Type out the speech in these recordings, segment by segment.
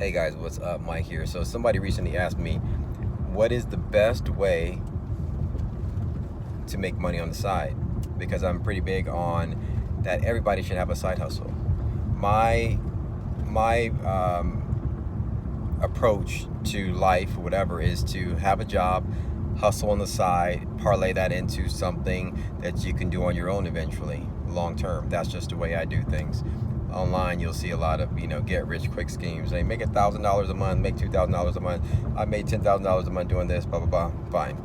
Hey guys, what's up? Mike here. So somebody recently asked me, what is the best way to make money on the side? Because I'm pretty big on that everybody should have a side hustle. My approach to life, whatever, is to have a job, hustle on the side, parlay that into something that you can do on your own eventually, long term. That's just the way I do things. Online, you'll see a lot of, get rich quick schemes. They make $1,000 a month, make $2,000 a month. I made $10,000 a month doing this, blah, blah, blah. Fine.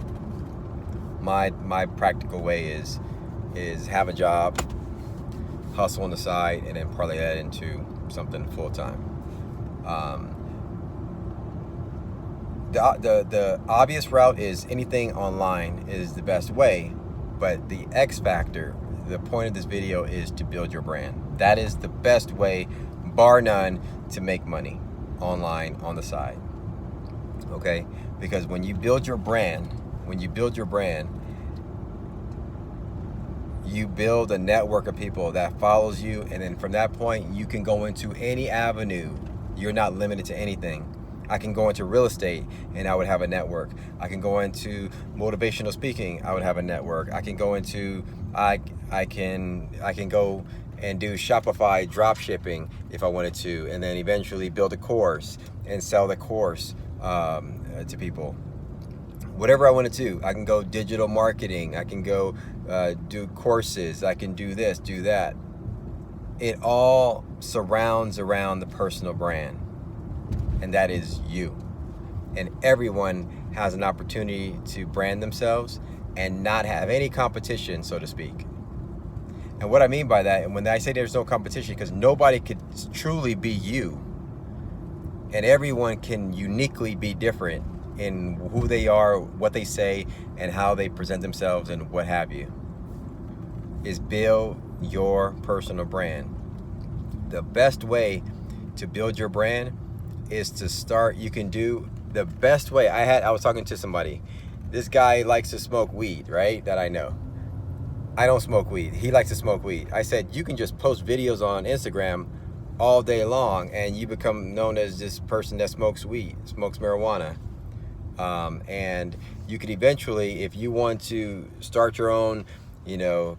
My practical way is have a job, hustle on the side, and then parlay that into something full time. The obvious route is anything online is the best way, but the X factor, the point of this video, is to build your brand. That is the best way, bar none, to make money online on the side. Okay? Because when you build your brand, you build a network of people that follows you, and then from that point, you can go into any avenue. You're not limited to anything. I can go into real estate and I would have a network. I can go into motivational speaking, I would have a network. I can go into, I can go and do Shopify drop shipping if I wanted to, and then eventually build a course and sell the course to people. Whatever I want to do, I can go digital marketing, I can go do courses, I can do this, do that. It all surrounds around the personal brand, and that is you. And everyone has an opportunity to brand themselves and not have any competition, so to speak. And what I mean by that, and when I say there's no competition, because nobody could truly be you, and everyone can uniquely be different in who they are, what they say, and how they present themselves, and what have you, is build your personal brand. The best way to build your brand is to start. You can do the best way. I was talking to somebody. This guy likes to smoke weed, right? That I know. I don't smoke weed. He likes to smoke weed. I said, you can just post videos on Instagram all day long and you become known as this person that smokes weed, smokes marijuana. And you could eventually, if you want to start your own,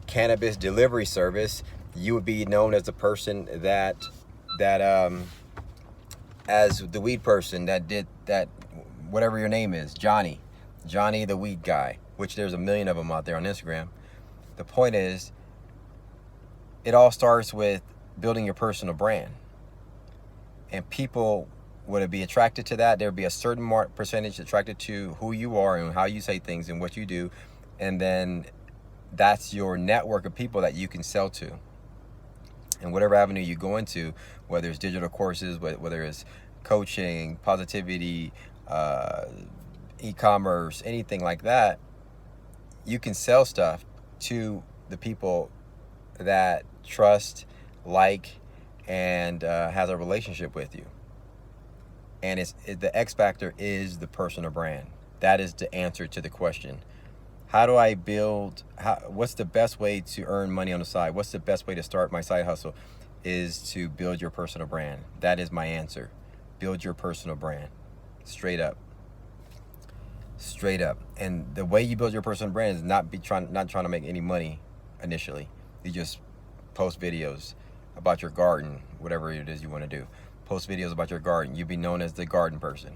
cannabis delivery service, you would be known as the person that as the weed person that did that, whatever your name is, Johnny the weed guy, which there's a million of them out there on Instagram. The point is, it all starts with building your personal brand. And people would be attracted to that. There would be a certain percentage attracted to who you are and how you say things and what you do. And then that's your network of people that you can sell to. And whatever avenue you go into, whether it's digital courses, whether it's coaching, positivity, e-commerce, anything like that, you can sell stuff to the people that trust, like, and has a relationship with you. And the X factor is the personal brand. That is the answer to the question. How do I build, what's the best way to earn money on the side? What's the best way to start my side hustle? Is to build your personal brand. That is my answer. Build your personal brand. Straight up. And the way you build your personal brand is not trying to make any money initially. You just post videos about your garden, whatever it is you want to do. Post videos about your garden. You'll be known as the garden person.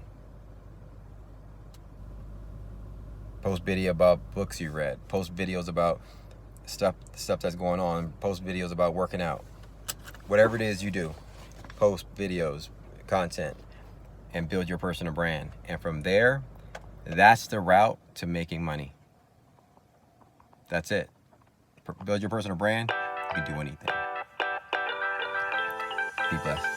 Post video about books you read. Post videos about stuff that's going on. Post videos about working out. Whatever it is you do, post videos, content, and build your personal brand. And from there, that's the route to making money. That's it. Build your personal brand. You can do anything. Be blessed.